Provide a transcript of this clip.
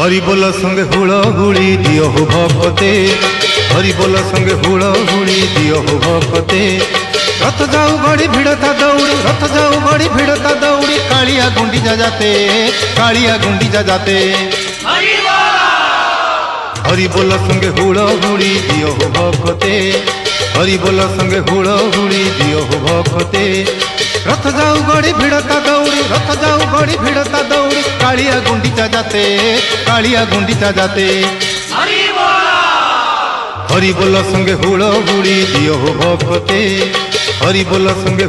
हरि बोल संगे हुड़ी दियो हो भक्ते, हरि बोल संगे हुड़ी दियो हो भक्ते। रथ जाऊ गड़ी भिड़ता दौड़ी, रथ जाऊ गड़ी भिड़ता दौड़ी, कालिया गुंडीचा जाते, कालिया गुंडीचा जाते। हरि बोल संगे हुड़ी दियो हो भक्ते, हरि बोल संगे हुड़ी दियो हो भक्ते। रथ जाऊ गड़ी भिड़ता दौड़ी, रथ जाऊ गड़ी भिड़ता दौड़ी, कालिया गुंडीचा जाते, कालिया गुंडीचा जाते। हरि बोल संगे हुड़ी दियो हो भक्ते, हरि बोल संगे